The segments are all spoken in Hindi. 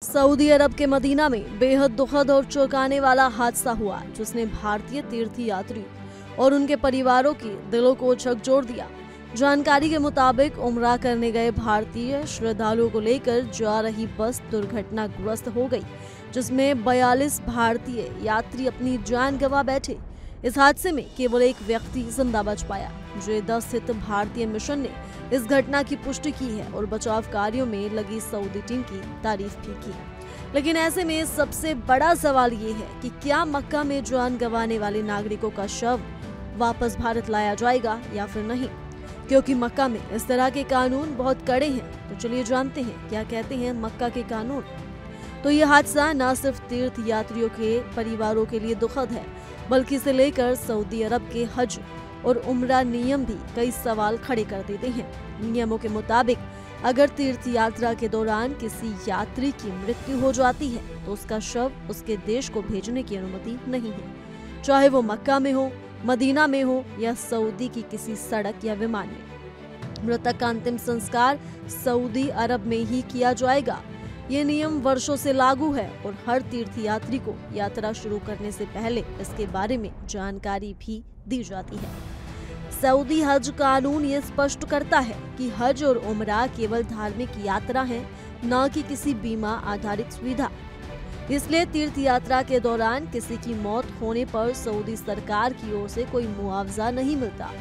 सऊदी अरब के मदीना में बेहद दुखद और चौंकाने वाला हादसा हुआ, जिसने भारतीय तीर्थयात्री और उनके परिवारों के दिलों को झकझोर दिया। जानकारी के मुताबिक उम्रा करने गए भारतीय श्रद्धालुओं को लेकर जा रही बस दुर्घटनाग्रस्त हो गई, जिसमें 42 भारतीय यात्री अपनी जान गंवा बैठे। इस हादसे में केवल एक व्यक्ति जिंदा बच पाया। जेद्दा स्थित भारतीय मिशन ने इस घटना की पुष्टि की है और बचाव कार्यों में लगी सऊदी टीम की तारीफ भी की। लेकिन ऐसे में सबसे बड़ा सवाल ये है कि क्या मक्का में जान गंवाने वाले नागरिकों का शव वापस भारत लाया जाएगा या फिर नहीं, क्योंकि मक्का में इस तरह के कानून बहुत कड़े हैं। तो चलिए जानते हैं क्या कहते हैं मक्का के कानून। तो ये हादसा न सिर्फ तीर्थ यात्रियों के परिवारों के लिए दुखद है, बल्कि इसे लेकर सऊदी अरब के हज और उम्रा नियम भी कई सवाल खड़े कर देते हैं। नियमों के मुताबिक अगर तीर्थ यात्रा के दौरान किसी यात्री की मृत्यु हो जाती है तो उसका शव उसके देश को भेजने की अनुमति नहीं है, चाहे वो मक्का में हो, मदीना में हो या सऊदी की किसी सड़क या विमान में। मृतक का अंतिम संस्कार सऊदी अरब में ही किया जाएगा। ये नियम वर्षों से लागू है और हर तीर्थयात्री को यात्रा शुरू करने से पहले इसके बारे में जानकारी भी दी जाती है। सऊदी हज कानून ये स्पष्ट करता है कि हज और उम्रा केवल धार्मिक यात्रा है, न कि किसी बीमा आधारित सुविधा। इसलिए तीर्थ यात्रा के दौरान किसी की मौत होने पर सऊदी सरकार की ओर से कोई मुआवजा नहीं मिलता।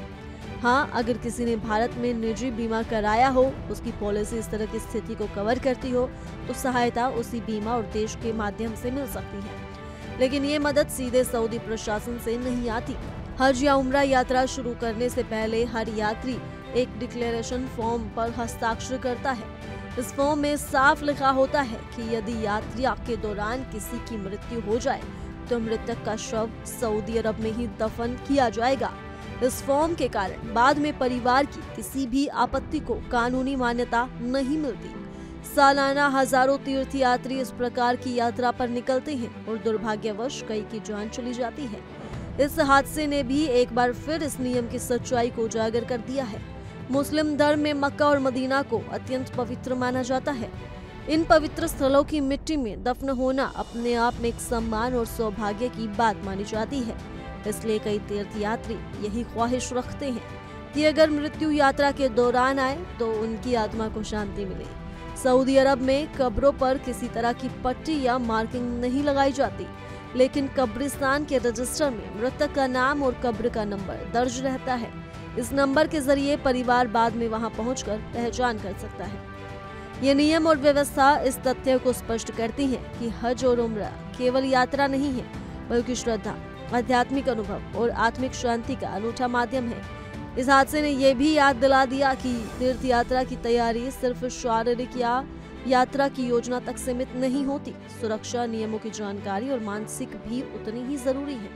हाँ, अगर किसी ने भारत में निजी बीमा कराया हो, उसकी पॉलिसी इस तरह की स्थिति को कवर करती हो, तो सहायता उसी बीमा और देश के माध्यम से मिल सकती है। लेकिन ये मदद सीधे सऊदी प्रशासन से नहीं आती। हज या उम्रा यात्रा शुरू करने से पहले हर यात्री एक डिक्लेरेशन फॉर्म पर हस्ताक्षर करता है। इस फॉर्म में साफ लिखा होता है कि यदि यात्रा के दौरान किसी की मृत्यु हो जाए तो मृतक का शव सऊदी अरब में ही दफन किया जाएगा। इस फॉर्म के कारण बाद में परिवार की किसी भी आपत्ति को कानूनी मान्यता नहीं मिलती। सालाना हजारों तीर्थयात्री इस प्रकार की यात्रा पर निकलते हैं और दुर्भाग्यवश कई की जान चली जाती है। इस हादसे ने भी एक बार फिर इस नियम की सच्चाई को उजागर कर दिया है। मुस्लिम धर्म में मक्का और मदीना को अत्यंत पवित्र माना जाता है। इन पवित्र स्थलों की मिट्टी में दफन होना अपने आप में एक सम्मान और सौभाग्य की बात मानी जाती है। इसलिए कई तीर्थयात्री यही ख्वाहिश रखते हैं कि अगर मृत्यु यात्रा के दौरान आए तो उनकी आत्मा को शांति मिले। सऊदी अरब में कब्रों पर किसी तरह की पट्टी या मार्किंग नहीं लगाई जाती, लेकिन कब्रिस्तान के रजिस्टर में मृतक का नाम और कब्र का नंबर दर्ज रहता है। इस नंबर के जरिए परिवार बाद में वहां पहुंचकर पहचान कर सकता है। ये नियम और व्यवस्था इस तथ्य को स्पष्ट करती है कि हज और उम्रा केवल यात्रा नहीं है, बल्कि श्रद्धा, आध्यात्मिक अनुभव और आत्मिक शांति का अनूठा माध्यम है। इस हादसे ने यह भी याद दिला दिया कि तीर्थ यात्रा की तैयारी सिर्फ शारीरिक या यात्रा की योजना तक सीमित नहीं होती। सुरक्षा, नियमों की जानकारी और मानसिक भी उतनी ही जरूरी है।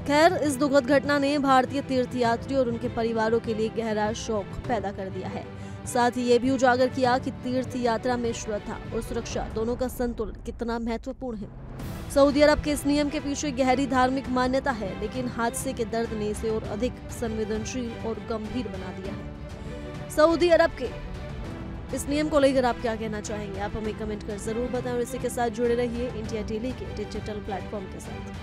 खैर, इस दुखद घटना ने भारतीय तीर्थयात्री और उनके परिवारों के लिए गहरा शोक पैदा कर दिया है। साथ ही ये भी उजागर किया कि तीर्थ यात्रा में श्रद्धा और सुरक्षा दोनों का संतुलन कितना महत्वपूर्ण है। सऊदी अरब के इस नियम के पीछे गहरी धार्मिक मान्यता है, लेकिन हादसे के दर्द ने इसे और अधिक संवेदनशील और गंभीर बना दिया है। सऊदी अरब के इस नियम को लेकर आप क्या कहना चाहेंगे? आप हमें कमेंट कर जरूर बताएं और इसी के साथ जुड़े रहिए इंडिया डेली के डिजिटल प्लेटफॉर्म के साथ।